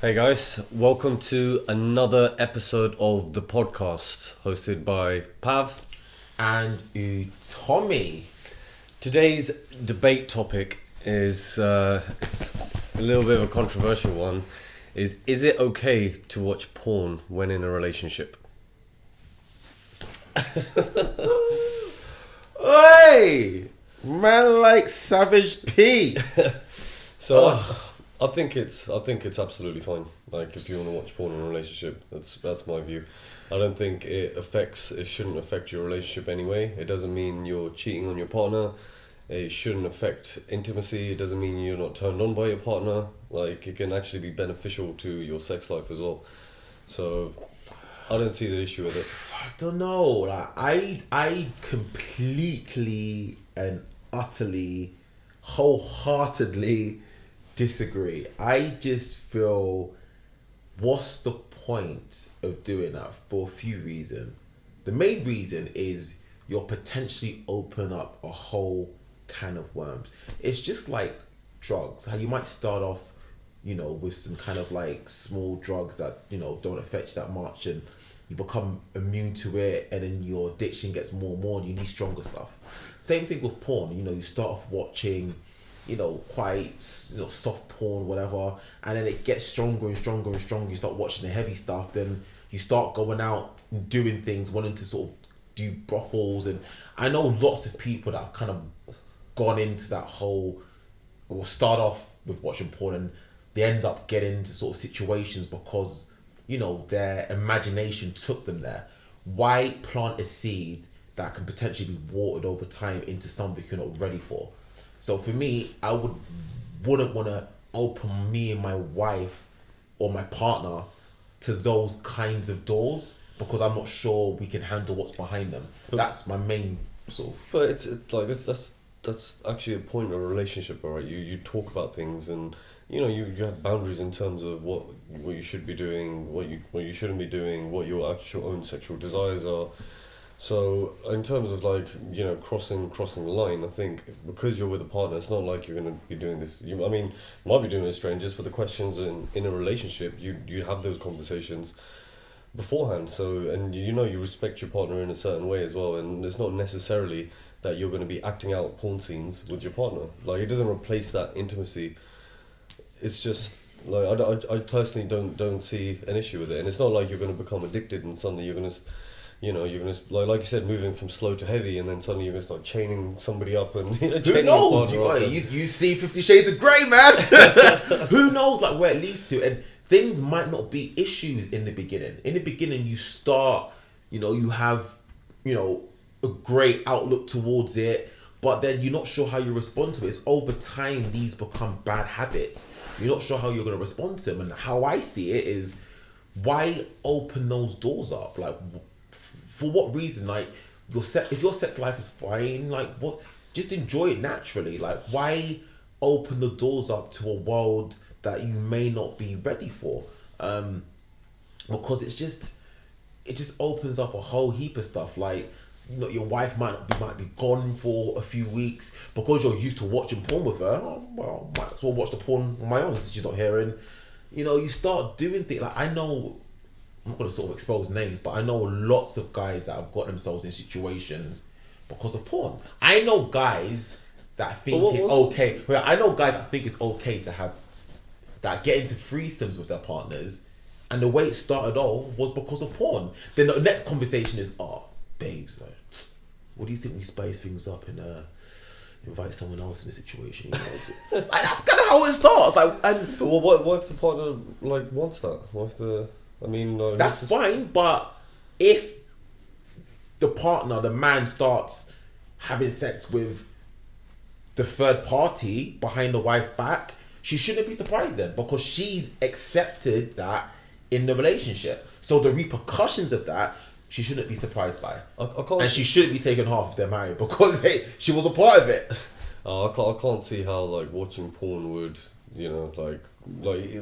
Hey guys, welcome to another episode of the podcast hosted by Pav and Tommy. Today's debate topic is it's a little bit of a controversial one. Is it okay to watch porn when in a relationship? Hey, man, like Savage P. So I think it's absolutely fine. Like if you want to watch porn in a relationship, that's my view. I don't think it shouldn't affect your relationship anyway. It doesn't mean you're cheating on your partner. It shouldn't affect intimacy. It doesn't mean you're not turned on by your partner. Like it can actually be beneficial to your sex life as well. So I don't see the issue with it. I don't know. Like I completely and utterly, wholeheartedly disagree. I just feel, what's the point of doing that for a few reasons? The main reason is you're potentially open up a whole can of worms. It's just like drugs. How you might start off, with some kind of like small drugs that, don't affect you that much, and you become immune to it, and then your addiction gets more and more and you need stronger stuff. Same thing with porn. You start off watching quite soft porn, whatever, and then it gets stronger and stronger and stronger. You start watching the heavy stuff, then you start going out and doing things, wanting to sort of do brothels. And I know lots of people that have kind of gone into that whole, or start off with watching porn, and they end up getting into sort of situations because their imagination took them there. Why plant a seed that can potentially be watered over time into something you're not ready for? So for me, I wouldn't want to open me and my wife or my partner to those kinds of doors, because I'm not sure we can handle what's behind them. That's my main sort of. But it's like that's actually a point of a relationship, alright? You talk about things, and you have boundaries in terms of what you should be doing, what you shouldn't be doing, what your actual own sexual desires are. So in terms of crossing the line, I think because you're with a partner, it's not like you're going to be doing this. You might be doing it with strangers, but the questions in a relationship, you have those conversations beforehand. So and you respect your partner in a certain way as well, and it's not necessarily that you're going to be acting out porn scenes with your partner. Like it doesn't replace that intimacy. It's just like I personally don't see an issue with it, and it's not like you're going to become addicted and suddenly you're going to. You're gonna like you said, moving from slow to heavy, and then suddenly you're gonna start chaining somebody up, and who knows? You see 50 Shades of Grey, man. Who knows, like where it leads to, and things might not be issues in the beginning. In the beginning, you start, you have, a great outlook towards it, but then you're not sure how you respond to it. It's over time these become bad habits. You're not sure how you're gonna respond to them, and how I see it is, why open those doors up? Like, for what reason? Like, if your sex life is fine, like what? Just enjoy it naturally. Like, why open the doors up to a world that you may not be ready for? Because it just opens up a whole heap of stuff. Like, your wife might be gone for a few weeks because you're used to watching porn with her. Oh, well, might as well watch the porn on my own since she's not here. And you start doing things. Like, I know, I'm not going to sort of expose names, but I know lots of guys that have got themselves in situations because of porn. I know guys that think it's okay. Well, I know guys that think it's okay to get into threesomes with their partners, and the way it started off was because of porn. Then the next conversation is, babes, like, what do you think we spice things up and invite someone else in the situation? Like, that's kind of how it starts. Like, and but what if the partner wants that? What if that's fine, but if the man starts having sex with the third party behind the wife's back, she shouldn't be surprised then, because she's accepted that in the relationship. So the repercussions of that, she shouldn't be surprised by. And she shouldn't be taken half if they're married, because she was a part of it. I can't see how like watching porn would, you know,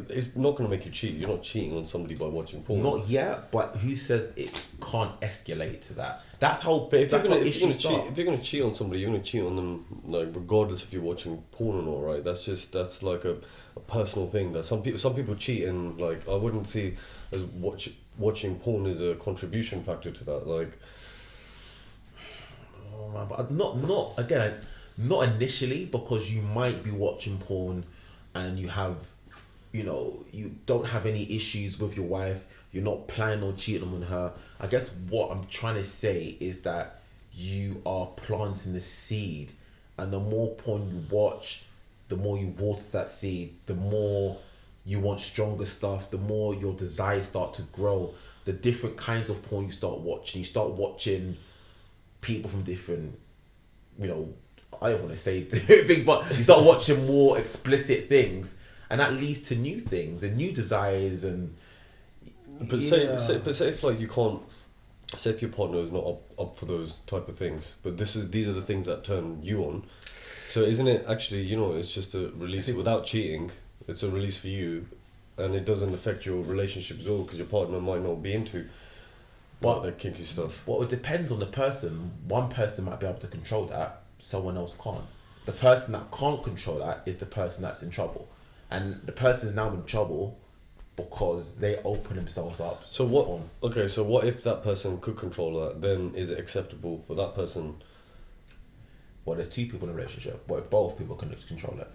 it's not gonna make you cheat. You're not cheating on somebody by watching porn. Not yet, but who says it can't escalate to that? That's how. But That's how issues cheat, start. if you're gonna cheat on somebody, you're gonna cheat on them like regardless if you're watching porn or not, right? That's like a personal thing. That some people cheat, and like I wouldn't see as watching porn as a contribution factor to that. Like, Oh, man, but not again, not initially, because you might be watching porn, and you have, you don't have any issues with your wife. You're not planning on cheating on her. I guess what I'm trying to say is that you are planting the seed, and the more porn you watch, the more you water that seed, the more you want stronger stuff, the more your desires start to grow. The different kinds of porn you start watching people from different, I don't want to say things, but you start watching more explicit things, and that leads to new things and new desires. And but say if like you can't, say if your partner is not up for those type of things, but these are the things that turn you on. So isn't it actually, it's just a release without cheating? It's a release for you, and it doesn't affect your relationship at all because your partner might not be into that kinky stuff. Well, it depends on the person. One person might be able to control that, someone else can't. The person that can't control that is the person that's in trouble, and the person is now in trouble because they open themselves up. So what? Porn. Okay, so what if that person could control that? Then is it acceptable for that person? Well, there's two people in a relationship. What if both people can control it?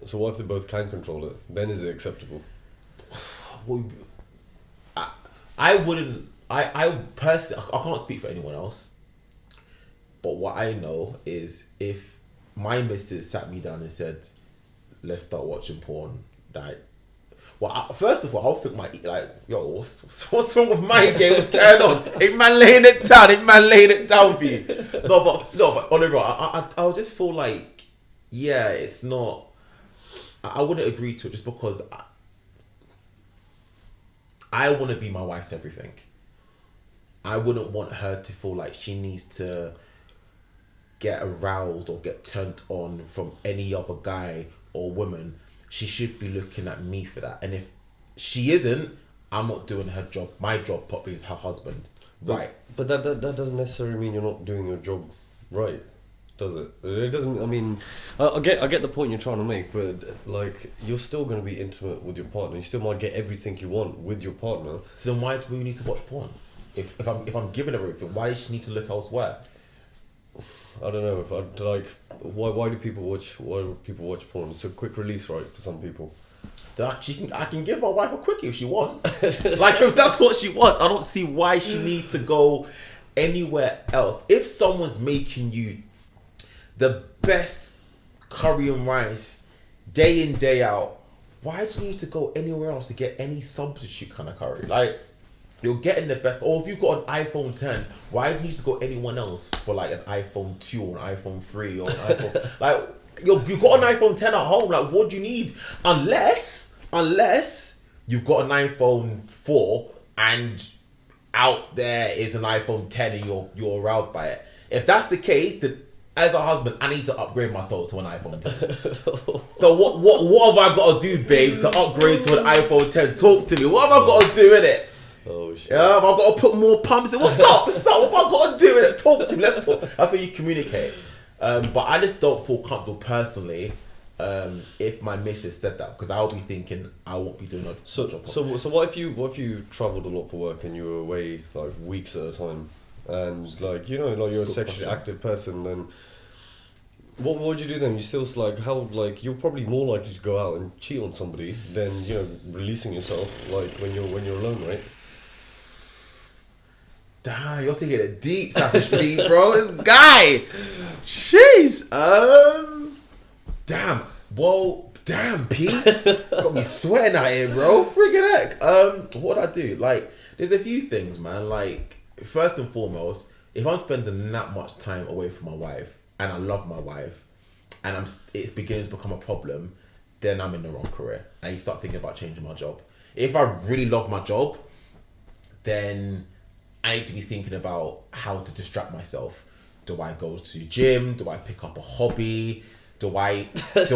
So what if they both can control it? Then is it acceptable? Well, I wouldn't. I personally, I can't speak for anyone else. But what I know is if my missus sat me down and said, "Let's start watching porn," first of all, I'll think yo, what's wrong with my game? What's going on? Ain't man laying it down? Ain't man laying it down for you? No, but Oliver, I'll just feel like, yeah, it's not. I wouldn't agree to it just because I want to be my wife's everything. I wouldn't want her to feel like she needs to get aroused or get turned on from any other guy or woman. She should be looking at me for that. And if she isn't, I'm not doing her job. My job properly is her husband. Right. But that doesn't necessarily mean you're not doing your job right, does it? It doesn't. I mean, I get the point you're trying to make, but like you're still going to be intimate with your partner. You still might get everything you want with your partner. So then why do we need to watch porn? If I'm giving her everything, why does she need to look elsewhere? I don't know. Why do people watch porn? It's a quick release, right, for some people. I can give my wife a quickie if she wants. Like if that's what she wants, I don't see why she needs to go anywhere else. If someone's making you the best curry and rice day in day out, why do you need to go anywhere else to get any substitute kind of curry? Like you're getting the best. Or if you've got an iPhone 10, why do you need to go anyone else for like an iPhone 2 or an iPhone 3 or an iPhone like you've got an iPhone 10 at home? Like what do you need? Unless you've got an iPhone 4 and out there is an iPhone 10 and you're aroused by it. If that's the case, then as a husband, I need to upgrade my soul to an iPhone 10. So what have I got to do, babes, to upgrade to an iPhone 10? Talk to me. What have I got to do in it? Oh shit. Yeah, have I got to put more pumps in? What's up? What have I got to do in it? Talk to me. Let's talk. That's when you communicate. But I just don't feel comfortable personally if my missus said that, because I'll be thinking I won't be doing a job. So what if you travelled a lot for work and you were away like weeks at a time, and like you're a sexually active person, then what would you do then? You still you're probably more likely to go out and cheat on somebody than releasing yourself like when you're alone, right? Damn, you're taking it deep, Savage Pete, bro. This guy. Jeez. Damn. Whoa. Damn, Pete. Got me sweating out here, bro. Friggin' heck. What would I do? Like, there's a few things, man. Like, first and foremost, if I'm spending that much time away from my wife, and I love my wife, and it's beginning to become a problem, then I'm in the wrong career. And you start thinking about changing my job. If I really love my job, then I need to be thinking about how to distract myself. Do I go to the gym? Do I pick up a hobby? Do I start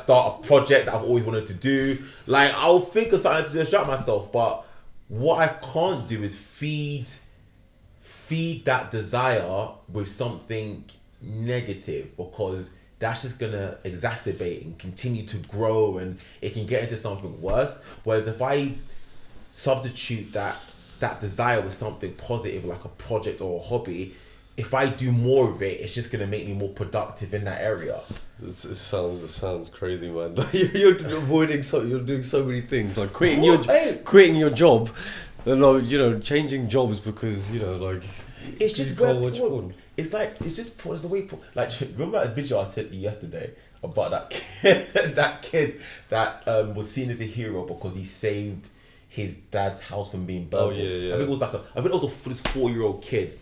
a project that I've always wanted to do? Like, I'll think of something to distract myself, but what I can't do is feed that desire with something negative, because that's just gonna exacerbate and continue to grow, and it can get into something worse. Whereas if I substitute that desire with something positive, like a project or a hobby, if I do more of it, it's just gonna make me more productive in that area. It sounds crazy, man. You're avoiding you're doing so many things, like quitting your job, and like, changing jobs because like it's just you can't watch porn. It's like it's just there's a way. Like, remember that video I sent you yesterday about that kid that was seen as a hero because he saved his dad's house from being burgled. Oh yeah. I think it was this 4-year-old kid,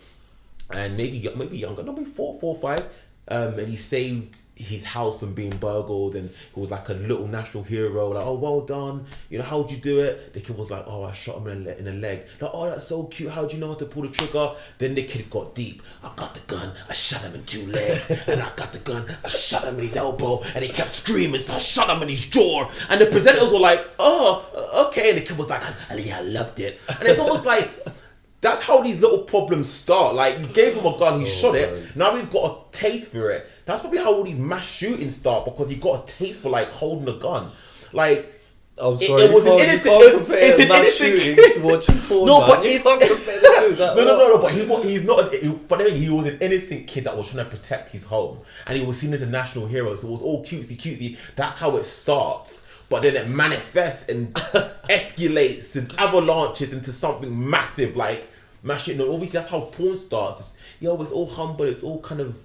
and maybe younger, no, maybe 4 or 5. And he saved his house from being burgled, and he was like a little national hero. Like, oh, well done. How'd you do it? The kid was like, oh, I shot him in the leg. Like, oh, that's so cute. How'd you know how to pull the trigger? Then the kid got deep. I got the gun. I shot him in 2 legs, and I got the gun. I shot him in his elbow, and he kept screaming, so I shot him in his jaw. And the presenters were like, oh, okay. And the kid was like, I loved it. And it's almost like, that's how these little problems start. Like, you gave him a gun, he shot it. Man. Now he's got a taste for it. That's probably how all these mass shootings start, because he got a taste for like holding a gun. Like, I'm sorry, it was an innocent. It's an innocent kid to watching porn. No, man. but You it's can't compare the two, that no. But he's not. But anyway, he was an innocent kid that was trying to protect his home, and he was seen as a national hero. So it was all cutesy. That's how it starts. But then it manifests and escalates and avalanches into something massive, like mass shit. No, obviously that's how porn starts. It's all humble. It's all kind of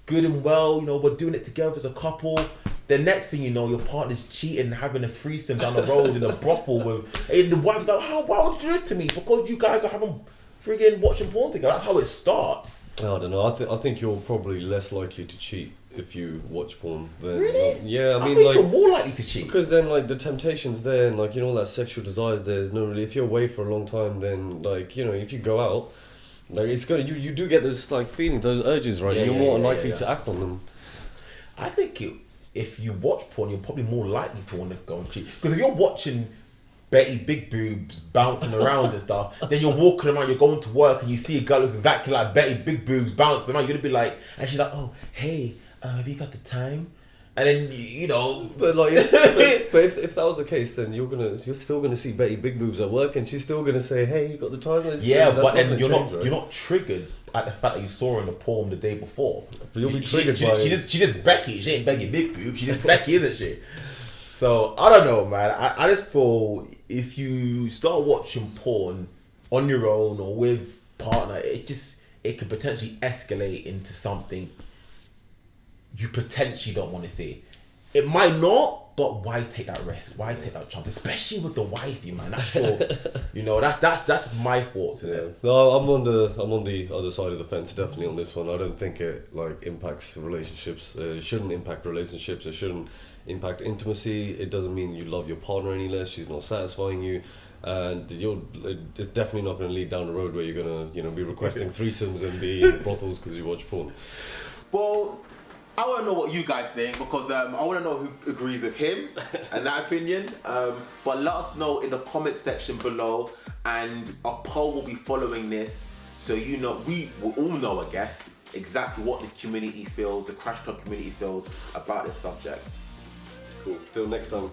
good and well. We're doing it together as a couple. The next thing you know, your partner's cheating, having a threesome down the road in a brothel with, and the wife's like, why would you do this to me? Because you guys are having friggin' watching porn together. That's how it starts. I don't know. I think you're probably less likely to cheat if you watch porn. Than, Really? Yeah, I think you're more likely to cheat. Because then, like, the temptation's there, and like, all that sexual desires there's no really. If you're away for a long time, then like, if you go out, like, it's gonna you do get those like feelings, those urges, right? Yeah, you're more likely to act on them. I think if you watch porn, you're probably more likely to want to go and cheat. Because if you're watching Betty Big Boobs bouncing around and stuff, then you're walking around, you're going to work, and you see a girl who's exactly like Betty Big Boobs bouncing around, you're gonna be like, and she's like, oh, hey, have you got the time? And then But like, if that was the case, then you're still gonna see Betty Big Boobs at work, and she's still gonna say, "Hey, you got the time?" Yeah, that's but then not you're change, not triggered at the fact that you saw her in the porn the day before. But you'll be triggered by she just Becky. She ain't Becky Big Boob. She just Becky, isn't she? So I don't know, man. I just feel if you start watching porn on your own or with partner, it could potentially escalate into something you potentially don't want to see. It might not, but why take that risk? Why take that chance? Especially with the wifey, man. That's your, that's just my thoughts. Yeah. No, I'm on the other side of the fence, definitely on this one. I don't think it like impacts relationships. It shouldn't impact relationships. It shouldn't impact intimacy. It doesn't mean you love your partner any less. She's not satisfying you. And it's definitely not going to lead down the road where you're going to, be requesting threesomes and be in brothels because you watch porn. Well, I want to know what you guys think, because I want to know who agrees with him and that opinion. But let us know in the comment section below, and a poll will be following this, so we will all know, I guess, exactly what the community feels, the Crash Club community feels about this subject. Cool. Till next time.